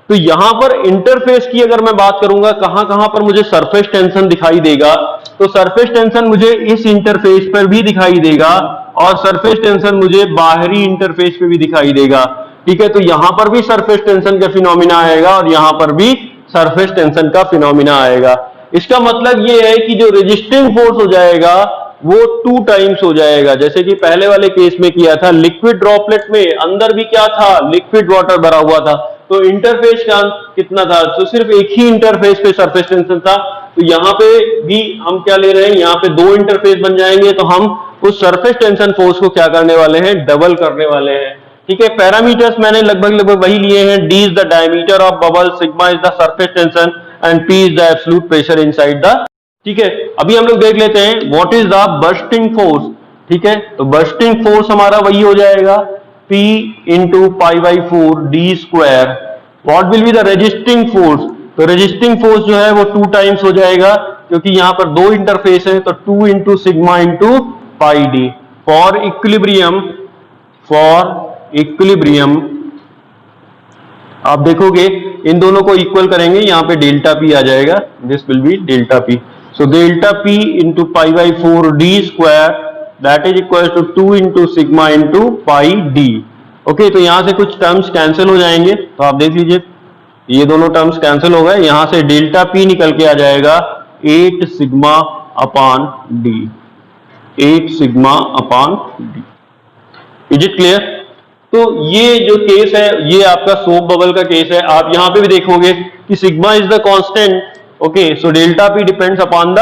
तो यहां पर इंटरफेस की अगर मैं बात करूंगा, कहां कहां पर मुझे सरफेस टेंशन दिखाई देगा, तो सरफेस टेंशन मुझे इस इंटरफेस पर भी दिखाई देगा, और सरफेस टेंशन मुझे बाहरी इंटरफेस पे भी दिखाई देगा, ठीक है। तो यहां पर भी सरफेस टेंशन का फिनोमिना आएगा, और यहां पर भी सरफेस टेंशन का फिनोमिना आएगा। इसका मतलब ये है कि जो रेजिस्टिंग फोर्स हो जाएगा वो 2 टाइम्स हो जाएगा, जैसे कि पहले वाले केस में किया था। लिक्विड ड्रॉपलेट में अंदर भी क्या था, लिक्विड वाटर भरा हुआ था, तो इंटरफेस का कितना था, तो सिर्फ एक ही इंटरफेस पे सरफेस टेंशन था। तो यहाँ पे भी हम क्या ले रहे हैं, यहाँ पे 2 इंटरफेस बन जाएंगे, तो हम उस सरफेस टेंशन फोर्स को क्या करने वाले हैं, डबल करने वाले हैं। ठीक है, पैरामीटर्स मैंने लगभग वही लिए हैं। D is the diameter of bubble, sigma is the surface tension and P is the absolute pressure inside the. ठीक है, अभी हम लोग देख लेते हैं what is the bursting force. ठीक है, तो बर्स्टिंग फोर्स हमारा वही हो जाएगा P into pi by 4 D square. What will be the resisting force, तो रेजिस्टिंग फोर्स जो है वो 2 टाइम्स हो जाएगा, क्योंकि यहां पर दो इंटरफेस है, तो 2 into sigma into pi D. For equilibrium आप देखोगे इन दोनों को इक्वल करेंगे, यहां पे डेल्टा पी आ जाएगा, this will be delta P. So delta P into pi by 4 D square that is equal to 2 into sigma into pi D. Okay, तो यहां से कुछ टर्म्स कैंसिल हो जाएंगे, तो आप देख लीजिए ये दोनों टर्म्स कैंसिल हो गए, यहां से डेल्टा पी निकल के आ जाएगा 8 sigma upon D, 8 sigma upon D. Is it clear? तो ये जो केस है ये आपका सोप बबल का केस है। आप यहां पे भी देखोगे कि sigma is the constant. Okay, so delta P depends upon the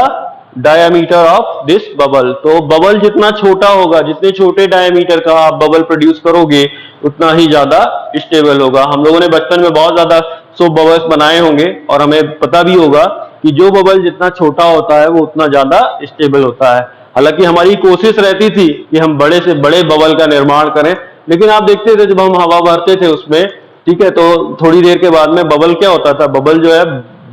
diameter of this bubble. तो बबल जितना छोटा होगा, जितने छोटे डायामीटर का आप बबल प्रोड्यूस करोगे उतना ही ज्यादा स्टेबल होगा। हम लोगों ने बचपन में बहुत ज्यादा सोप बबल्स बनाए होंगे और हमें पता भी होगा कि जो बबल जितना छोटा होता है वो उतना ज्यादा स्टेबल होता है। हालांकि हमारी कोशिश रहती थी कि हम बड़े से बड़े बबल का निर्माण करें, लेकिन आप देखते थे जब हम हवा भरते थे उसमें, ठीक है, तो थोड़ी देर के बाद में बबल क्या होता था, बबल जो है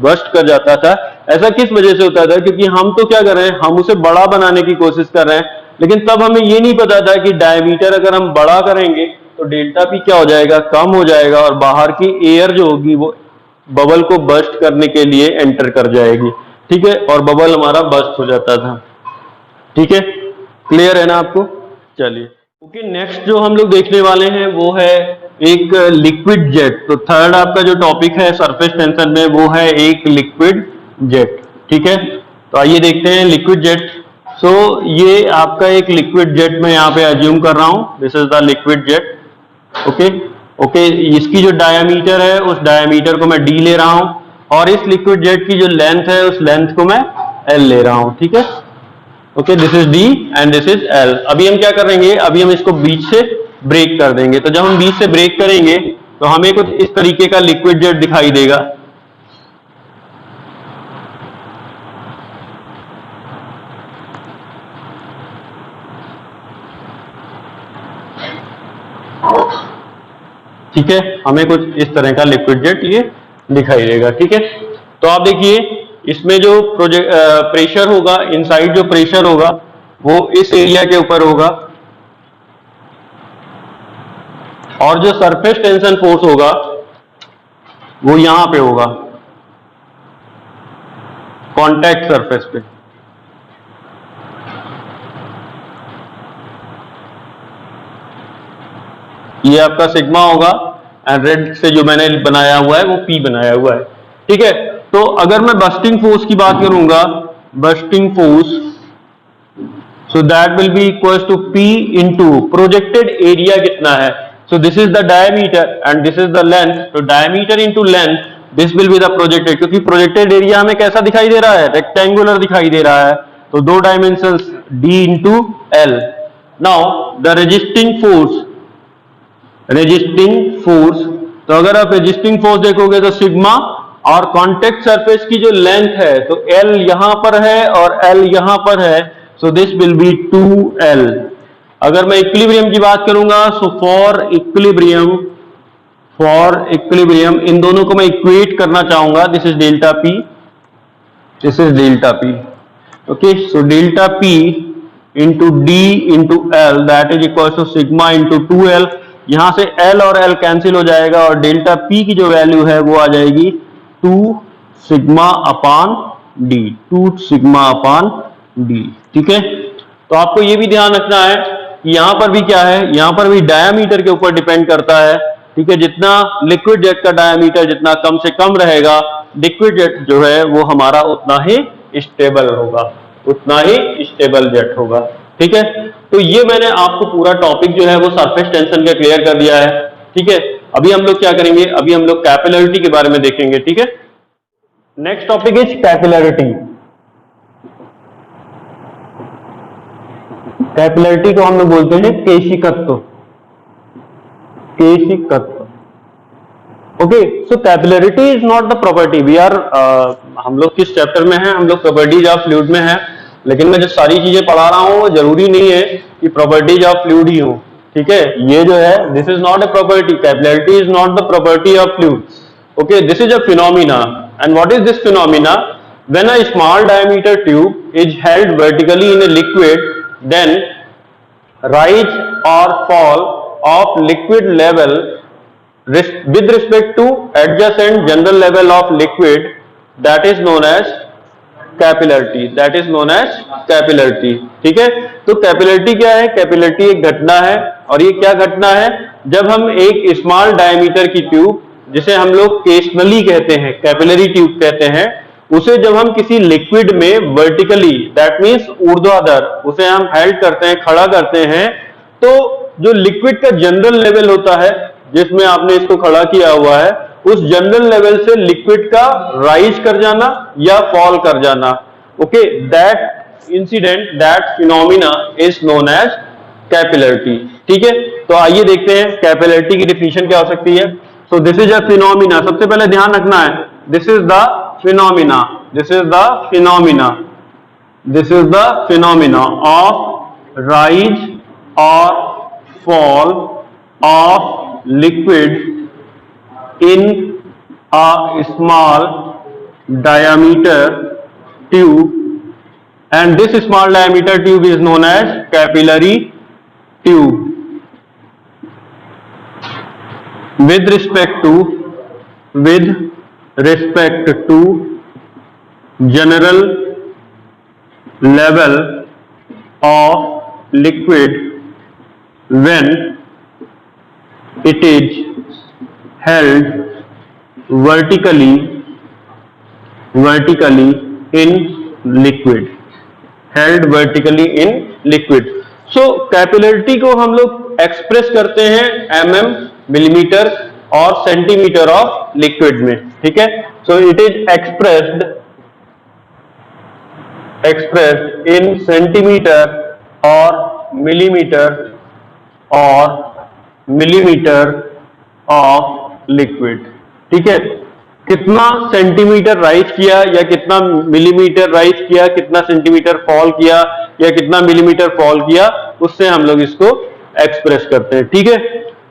बर्स्ट कर जाता था। ऐसा किस वजह से होता था? क्योंकि हम तो क्या कर रहे हैं, हम उसे बड़ा बनाने की कोशिश कर रहे हैं, लेकिन तब हमें ये नहीं पता था कि डायमीटर अगर हम बड़ा करेंगे तो डेल्टा पी क्या हो जाएगा, कम हो जाएगा, और बाहर की एयर जो होगी वो बबल को बर्स्ट करने के लिए एंटर कर जाएगी। ठीक है, और बबल हमारा बर्स्ट हो जाता था। ठीक है, क्लियर है ना आपको? चलिए ओके, नेक्स्ट जो हम लोग देखने वाले हैं वो है एक लिक्विड जेट। तो थर्ड आपका जो टॉपिक है सरफेस टेंशन में वो है एक लिक्विड जेट। ठीक है, तो आइए देखते हैं लिक्विड जेट। सो ये आपका एक लिक्विड जेट मैं यहाँ पे अज्यूम कर रहा हूं, this is the liquid jet. Okay, इसकी जो डायामीटर है उस डायामीटर को मैं डी ले रहा हूं, और इस लिक्विड जेट की जो लेंथ है उस लेंथ को मैं एल ले रहा हूं। ठीक है, okay, this is D and this is L. अभी हम क्या करेंगे, अभी हम इसको बीच से ब्रेक कर देंगे। तो जब हम बीच से ब्रेक करेंगे तो हमें कुछ इस तरीके का लिक्विड जेट दिखाई देगा। ठीक है, हमें कुछ इस तरह का लिक्विड जेट ये दिखाई देगा। ठीक है, तो आप देखिए इसमें जो प्रेशर होगा, इनसाइड जो प्रेशर होगा वो इस एरिया के ऊपर होगा, और जो सरफेस टेंशन फोर्स होगा वो यहां पे होगा, कॉन्टैक्ट सरफेस पे। ये आपका सिग्मा होगा, एंड रेड से जो मैंने बनाया हुआ है वो पी बनाया हुआ है। ठीक है, तो अगर मैं बस्टिंग फोर्स की बात करूंगा, bursting force, so that will be equal to P into projected area कितना है। So this is the diameter and this is the length, तो diameter into length, this will be the projected, क्योंकि projected area हमें कैसा दिखाई दे रहा है, rectangular दिखाई दे रहा है, तो दो dimensions D into L. Now the resisting force, तो अगर आप रेजिस्टिंग फोर्स देखोगे तो सिग्मा, और कांटेक्ट सरफेस की जो लेंथ है तो L यहां पर है और L यहां पर है, so this will B 2L। अगर मैं इक्विलिब्रियम की बात करूंगा, सो फॉर इक्विलिब्रियम इन दोनों को मैं इक्वेट करना चाहूंगा, this is delta P, this is delta P. Okay, so delta P into D into L that is equal to sigma into 2L। यहां से L और L कैंसिल हो जाएगा, और डेल्टा P की जो वैल्यू है वो आ जाएगी 2 सिग्मा अपान डी, 2 सिग्मा अपान डी। ठीक है, तो आपको ये भी ध्यान रखना है कि यहां पर भी क्या है, यहां पर भी डायामीटर के ऊपर डिपेंड करता है। ठीक है, जितना लिक्विड जेट का डायामीटर जितना कम से कम रहेगा, लिक्विड जेट जो है वो हमारा उतना ही स्टेबल होगा, उतना ही स्टेबल जेट होगा। ठीक है, तो ये मैंने आपको पूरा टॉपिक जो है वो सरफेस टेंशन का क्लियर कर दिया है। ठीक है, अभी हम लोग क्या करेंगे, अभी हम लोग कैपिलरिटी के बारे में देखेंगे। ठीक है, next topic is capillarity. Capillarity को हम लोग बोलते हैं केशिकत्व, केशिकत्व। Okay, so capillarity is not the property. We are, हम लोग किस चैप्टर में हैं? हम लोग प्रॉपर्टीज ऑफ फ्लूइड में हैं, लेकिन मैं जो सारी चीजें पढ़ा रहा हूं वो जरूरी नहीं है कि प्रॉपर्टीज ऑफ फ्लूइड ही हो। ठीक है, ये जो है this is not a property, capillarity is not the property of fluid. Okay, this is a phenomena. And what is this phenomena? When a small diameter tube is held vertically in a liquid, then rise or fall of liquid level with respect to adjacent general level of liquid, that is known as capillarity, that is known as capillarity. ठीक है, तो capillarity क्या है? Capillarity एक घटना है, और ये क्या घटना है? जब हम एक स्मॉल डायमीटर की ट्यूब, जिसे हम लोग केशनली कहते हैं, कैपिलरी ट्यूब कहते हैं, उसे जब हम किसी लिक्विड में वर्टिकली, दैट मींस ऊर्ध्वाधर, उसे हम हेल्ड करते हैं, खड़ा करते हैं, तो जो लिक्विड का जनरल लेवल होता है जिसमें आपने इसको खड़ा किया हुआ है, उस जनरल लेवल से लिक्विड का राइज कर जाना या फॉल कर जाना, okay, that incident, that phenomena is known as capillarity. ठीक है, तो आइए देखते हैं कैपिलरिटी की डिफिनेशन क्या हो सकती है। So this is a phenomena, सबसे पहले ध्यान रखना है, this is the phenomena, this is the phenomena, this is the phenomena of rise और fall of liquid in a small diameter tube, and this small diameter tube is known as capillary tube. With respect to general level of liquid, when it is held vertically in liquid, held vertically in liquid. So capillarity को हम लोग express करते हैं mm, millimetre और centimetre of liquid में। ठीक है, so it is expressed in centimetre और मिलीमीटर ऑफ लिक्विड। ठीक है, कितना सेंटीमीटर राइज किया या कितना मिलीमीटर राइज किया, कितना सेंटीमीटर फॉल किया या कितना मिलीमीटर फॉल किया, उससे हम लोग इसको एक्सप्रेस करते हैं। ठीक है,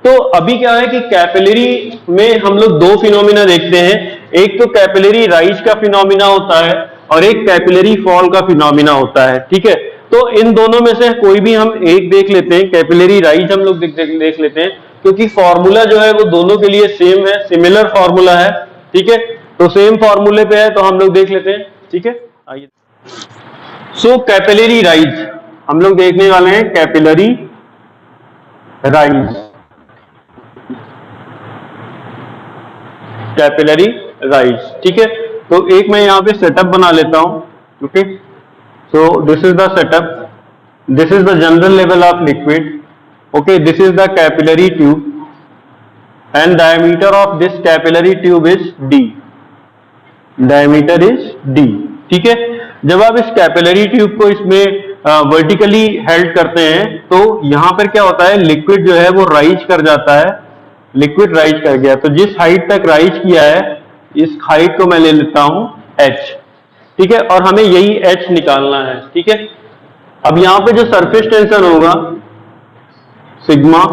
तो अभी क्या है कि कैपिलरी में हम लोग दो फिनोमिना देखते हैं, एक तो कैपिलरी राइज का फिनोमिना होता है और एक कैपिलरी फॉल का फिनोमिना होता है। ठीक है, तो इन दोनों में से कोई भी हम एक देख लेते हैं। कैपिलरी राइज हम लोग देख लेते हैं, क्योंकि फॉर्मूला जो है वो दोनों के लिए सेम है, सिमिलर फॉर्मूला है। ठीक है, तो सेम फॉर्मूले पे है, तो हम लोग देख लेते हैं। ठीक है, आइए। सो कैपिलरी राइज हम लोग देखने वाले हैं, कैपिलरी राइज, कैपिलरी राइज। ठीक है, तो एक मैं यहां पे सेटअप बना लेता हूं। Okay, so this is the setup, this is the general level of liquid. Okay, this is the capillary tube and diameter of this capillary tube is D. Diameter is D. ठीक है, जब आप इस capillary tube को इसमें vertically held करते हैं, तो यहां पर क्या होता है, लिक्विड जो है वो राइज कर जाता है, लिक्विड राइज कर गया, तो जिस हाइट तक राइज किया है, इस हाइट को मैं ले लेता हूं H। ठीक है, और हमें यही H निकालना है। ठीक है, अब यहां पे जो सरफेस टेंशन होगा सिग्मा,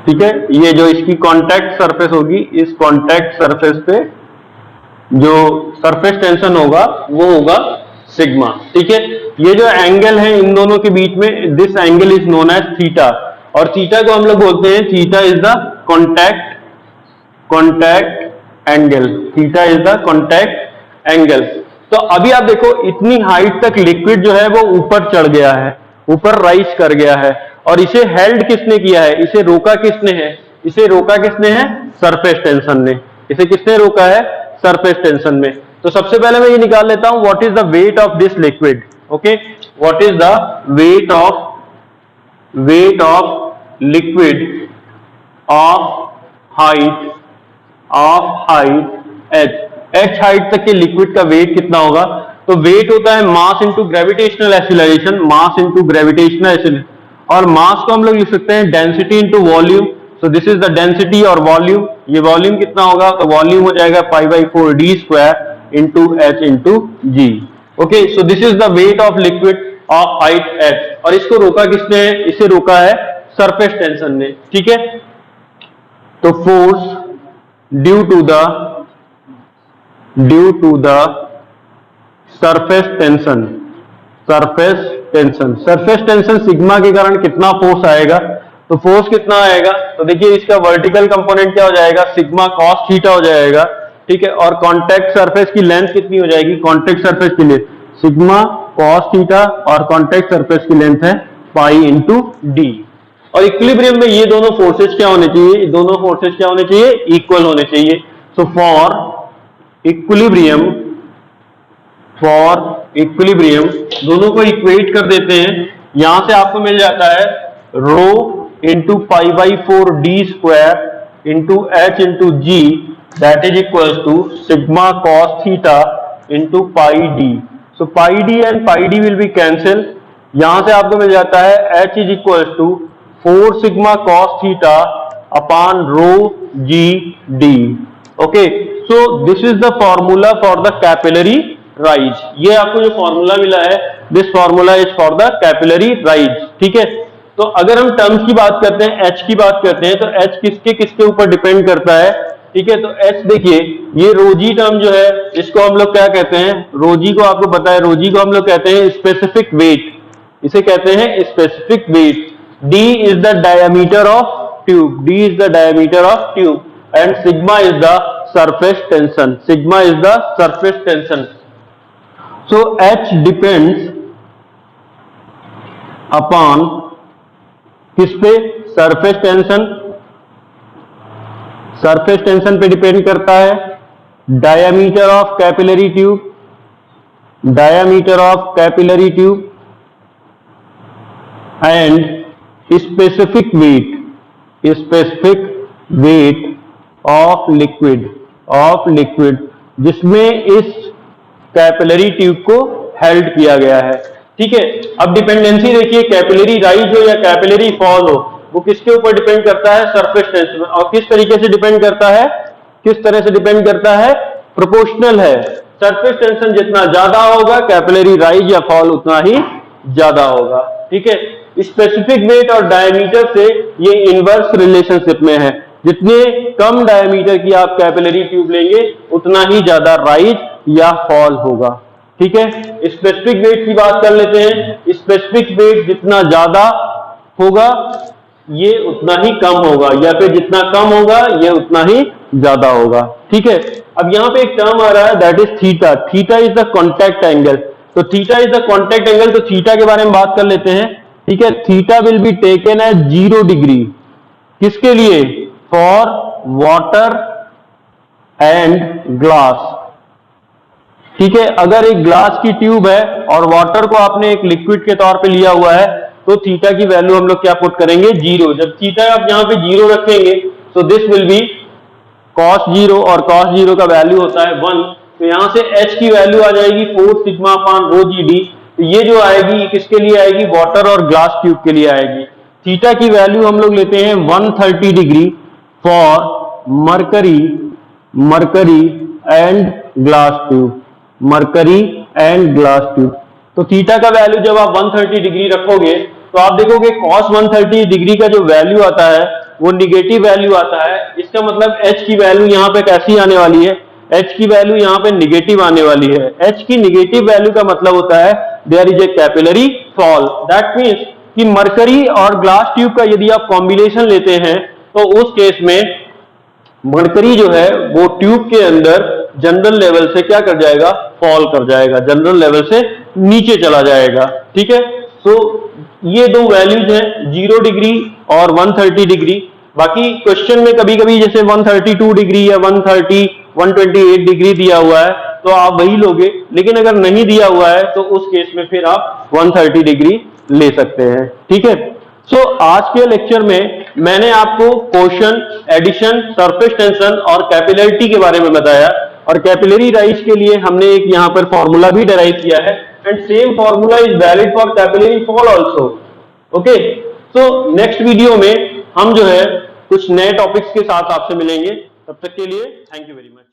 ठीक है, ये जो इसकी कांटेक्ट सरफेस होगी, इस कांटेक्ट सरफेस पे जो सरफेस टेंशन होगा वो होगा सिग्मा। ठीक है, ये जो एंगल है इन दोनों के बीच में, this angle is known as theta, और थीटा को हम लोग बोलते हैं, theta is the contact angle, theta is the contact angle. तो अभी आप देखो, इतनी हाइट तक लिक्विड जो है वो ऊपर चढ़ गया है, ऊपर राइज कर गया है, और इसे हेल्ड किसने किया है, इसे रोका किसने है, इसे रोका किसने है, सरफेस टेंशन ने। इसे किसने रोका है, सरफेस टेंशन में। तो सबसे पहले मैं ये निकाल लेता हूं, what is the weight of this liquid. Okay, what is the weight of liquid of height h height तक के लिक्विड का वेट कितना होगा। तो वेट होता है mass into gravitational acceleration, mass into gravitational acceleration, और मास को हम लोग लिख सकते हैं density into volume. So this is the density और वॉल्यूम, ये वॉल्यूम कितना होगा, तो वॉल्यूम हो जाएगा π/4d square into h into G. Okay, so this is the weight of liquid of height h, और इसको रोका किसने है, इसे रोका है सरफेस टेंशन ने। ठीक है, तो force due to the surface tension, surface tension sigma के कारण कितना फोर्स आएगा, तो फोर्स कितना आएगा, तो देखिए इसका वर्टिकल कंपोनेंट क्या हो जाएगा, सिग्मा कॉस थीटा हो जाएगा। ठीक है, और कॉन्टैक्ट सरफेस की लेंथ कितनी हो जाएगी, कॉन्टैक्ट सरफेस की लेंथ सिग्मा कॉस थीटा, और कॉन्टैक्ट सरफेस की लेंथ है पाई इंटू डी। और इक्विलिब्रियम में ये दोनों फोर्सेज क्या होने चाहिए, दोनों फोर्सेज क्या होने चाहिए, इक्वल होने चाहिए। सो फॉर इक्विलिब्रियम दोनों को इक्वेट कर देते हैं, यहां से आपको मिल जाता है rho into π/4d square into h into g, that is equal to sigma cos theta into pi d. So pi d and pi d will be cancel, यहां से आपको मिल जाता है h is equal to 4 sigma cos theta upon rho g d. Okay, so this is the formula for the capillary rise. ये आपको जो formula मिला है, this formula is for the capillary rise. ठीक है, तो अगर हम टर्म्स की बात करते हैं, h की बात करते हैं, तो h किसके ऊपर डिपेंड करता है। ठीक है, तो h देखिए, ये रोजी टर्म जो है इसको हम लोग क्या कहते हैं, रोजी को आपको पता है, रोजी को हम लोग कहते हैं स्पेसिफिक वेट, इसे कहते हैं specific weight. d is the diameter of tube, and sigma is the surface tension, so h depends upon किस पे, सरफेस टेंशन पे डिपेंड करता है, diameter of capillary tube and specific weight of liquid जिसमें इस कैपिलरी ट्यूब को held किया गया है। ठीक है, अब डिपेंडेंसी देखिए, कैपिलरी राइज हो या कैपिलरी फॉल हो, वो किसके ऊपर डिपेंड करता है, सरफेस टेंशन। और किस तरीके से डिपेंड करता है, प्रोपोर्शनल है, सरफेस टेंशन जितना ज्यादा होगा कैपिलरी राइज या फॉल उतना ही ज्यादा होगा। ठीक है, स्पेसिफिक वेट और डायमीटर से ये इनवर्स रिलेशनशिप में है, जितने कम डायमीटर की आप कैपिलरी ट्यूब लेंगे उतना ही ज्यादा राइज या फॉल होगा। ठीक है, स्पेसिफिक वेट की बात कर लेते हैं, स्पेसिफिक वेट जितना ज्यादा होगा ये उतना ही कम होगा, या फिर जितना कम होगा ये उतना ही ज्यादा होगा। ठीक है, अब यहाँ पे एक टर्म आ रहा है that is theta, theta is the contact angle, तो theta is the contact angle, तो थीटा के बारे में बात कर लेते हैं। ठीक है, theta will be taken as 0 degree, किसके लिए, फॉर वाटर एंड ग्लास। ठीक है, अगर एक ग्लास की ट्यूब है और वाटर को आपने एक लिक्विड के तौर पे लिया हुआ है, तो थीटा की वैल्यू हम लोग क्या पुट करेंगे, 0। जब थीटा आप यहाँ पे 0 रखेंगे तो दिस विल बी cos 0, और cos 0 का वैल्यू होता है 1, तो यहां से h की वैल्यू आ जाएगी 4 sigma upon rho g D. तो ये जो आएगी किसके लिए आएगी, वाटर और ग्लास ट्यूब के लिए आएगी। थीटा की वैल्यू हम लोग लेते हैं 130 degree for mercury and glass tube, तो थीटा का वैल्यू जब आप 130 डिग्री रखोगे तो आप देखोगे cos 130 डिग्री का जो वैल्यू आता है वो निगेटिव वैल्यू आता है। इसका मतलब h की वैल्यू यहाँ पे कैसी आने वाली है, h की वैल्यू यहाँ पे निगेटिव आने वाली है। h की निगेटिव वैल्यू का मतलब होता है there is a capillary fall, that means कि मरकरी और ग्लास ट्यूब का यदि आप कॉम्बिनेशन लेते हैं तो उस केस में मरकरी जो है वो ट्यूब के अंदर जनरल लेवल से क्या कर जाएगा, फॉल कर जाएगा, जनरल लेवल से नीचे चला जाएगा। ठीक है, सो ये दो वैल्यूज हैं 0 डिग्री और 130 डिग्री। बाकी क्वेश्चन में कभी कभी जैसे 132 डिग्री या 128 डिग्री दिया हुआ है तो आप वही लोगे, लेकिन अगर नहीं दिया हुआ है तो उस केस में फिर आप 130 डिग्री ले सकते हैं। ठीक है, सो आज के लेक्चर में मैंने आपको क्वेश्चन, एडिशन, सरफेस टेंशन और कैपिलरिटी के बारे में बताया, और कैपिलरी राइज के लिए हमने एक यहाँ पर फॉर्मूला भी डिराइव किया है, and same formula is valid for capillary fall also. Okay, तो नेक्स्ट वीडियो में हम जो है कुछ नए टॉपिक्स के साथ आपसे मिलेंगे। तब तक के लिए थैंक यू वेरी मच।